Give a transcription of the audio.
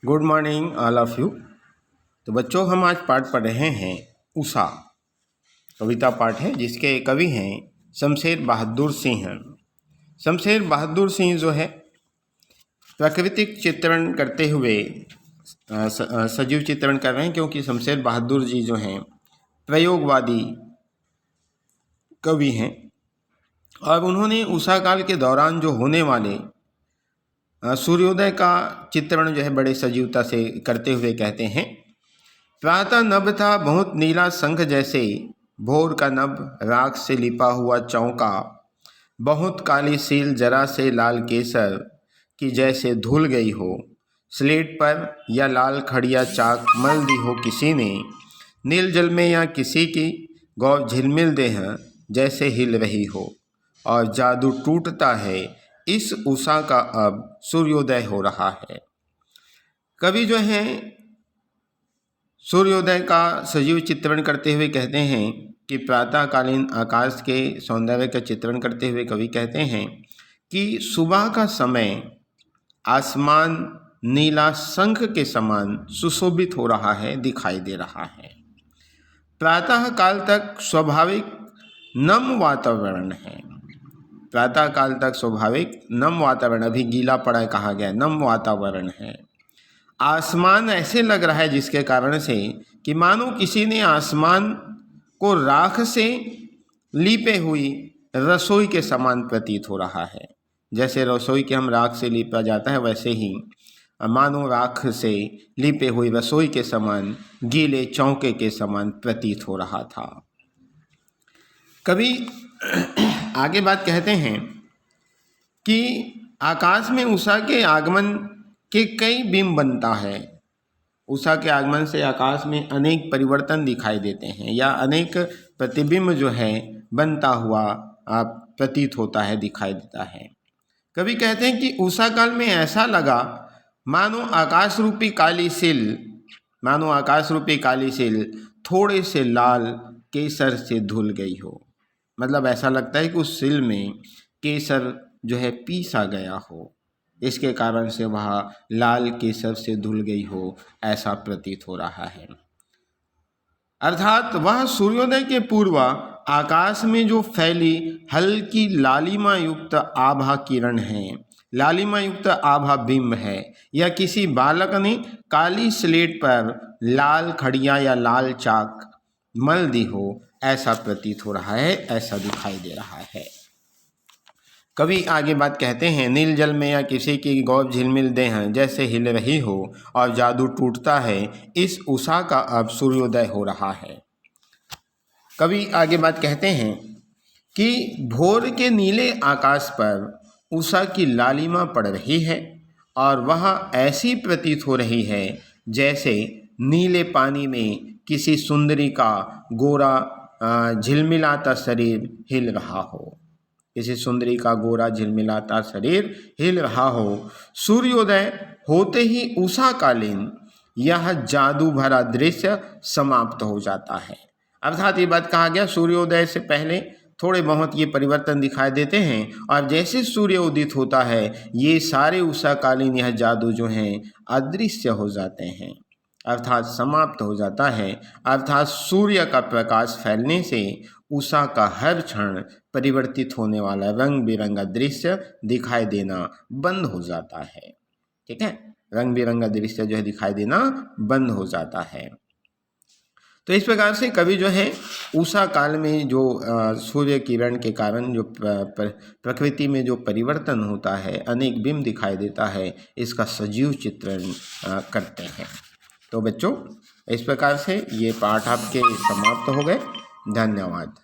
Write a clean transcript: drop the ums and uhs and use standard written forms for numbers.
Good morning all of you. तो बच्चों, हम आज पाठ पढ़ रहे हैं उषा, कविता पाठ है जिसके कवि हैं शमशेर बहादुर सिंह। शमशेर बहादुर सिंह जो है प्राकृतिक चित्रण करते हुए सजीव चित्रण कर रहे हैं, क्योंकि शमशेर बहादुर जी जो हैं प्रयोगवादी कवि हैं और उन्होंने उषा काल के दौरान जो होने वाले सूर्योदय का चित्रण जो है बड़े सजीवता से करते हुए कहते हैं। प्रातः नभ था बहुत नीला शंख जैसे, भोर का नभ राख से लिपा हुआ चौका, बहुत काली सील जरा से लाल केसर की जैसे धुल गई हो, स्लेट पर या लाल खड़िया चाक मल दी हो किसी ने, नील जल में या किसी की गौ झिलमिल देह जैसे हिल रही हो, और जादू टूटता है इस उषा का अब सूर्योदय हो रहा है। कवि जो हैं सूर्योदय का सजीव चित्रण करते हुए कहते हैं कि प्रातःकालीन आकाश के सौंदर्य का चित्रण करते हुए कवि कहते हैं कि सुबह का समय आसमान नीला शंख के समान सुशोभित हो रहा है, दिखाई दे रहा है। प्रातः काल तक स्वाभाविक नम वातावरण है। प्रातः काल तक स्वाभाविक नम वातावरण, अभी गीला पड़ा कहा गया, नम वातावरण है। आसमान ऐसे लग रहा है जिसके कारण से कि मानो किसी ने आसमान को राख से लीपे हुई रसोई के समान प्रतीत हो रहा है। जैसे रसोई के हम राख से लीपा जाता है, वैसे ही मानो राख से लीपे हुई रसोई के समान, गीले चौके के समान प्रतीत हो रहा था। कभी आगे बात कहते हैं कि आकाश में उषा के आगमन के कई बिंब बनता है। उषा के आगमन से आकाश में अनेक परिवर्तन दिखाई देते हैं या अनेक प्रतिबिंब जो है बनता हुआ प्रतीत होता है, दिखाई देता है। कभी कहते हैं कि उषा काल में ऐसा लगा मानो आकाश रूपी काली सील थोड़े से लाल केसर से धुल गई हो। मतलब ऐसा लगता है कि उस सील में केसर जो है पीसा गया हो, इसके कारण से वह लाल केसर से धुल गई हो, ऐसा प्रतीत हो रहा है। अर्थात वह सूर्योदय के पूर्व आकाश में जो फैली हल्की लालिमा युक्त आभा किरण है, लालिमा युक्त आभा बिंब है, या किसी बालक ने काली स्लेट पर लाल खड़िया या लाल चाक मल दी हो, ऐसा प्रतीत हो रहा है, ऐसा दिखाई दे रहा है। कवि आगे बात कहते हैं, नील जल में या किसी की गौ झिलमिल देह जैसे हिल रही हो, और जादू टूटता है इस उषा का अब सूर्योदय हो रहा है। कवि आगे बात कहते हैं कि भोर के नीले आकाश पर उषा की लालिमा पड़ रही है और वह ऐसी प्रतीत हो रही है जैसे नीले पानी में किसी सुंदरी का गोरा झिलमिलाता शरीर हिल रहा हो, किसी सुंदरी का गोरा झिलमिलाता शरीर हिल रहा हो। सूर्योदय होते ही उषा कालीन यह जादू भरा दृश्य समाप्त हो जाता है। अर्थात ये बात कहा गया, सूर्योदय से पहले थोड़े बहुत ये परिवर्तन दिखाई देते हैं और जैसे सूर्य उदित होता है ये सारे उषा कालीन यह जादू जो हैं अदृश्य हो जाते हैं, अर्थात समाप्त हो जाता है। अर्थात सूर्य का प्रकाश फैलने से उषा का हर क्षण परिवर्तित होने वाला रंग बिरंगा दृश्य दिखाई देना बंद हो जाता है। ठीक है, रंग बिरंगा दृश्य जो है दिखाई देना बंद हो जाता है। तो इस प्रकार से कवि जो है उषा काल में जो सूर्य किरण के कारण जो प्रकृति में जो परिवर्तन होता है, अनेक बिंब दिखाई देता है, इसका सजीव चित्रण करते हैं। तो बच्चों, इस प्रकार से ये पाठ आपके समाप्त हो गए। धन्यवाद।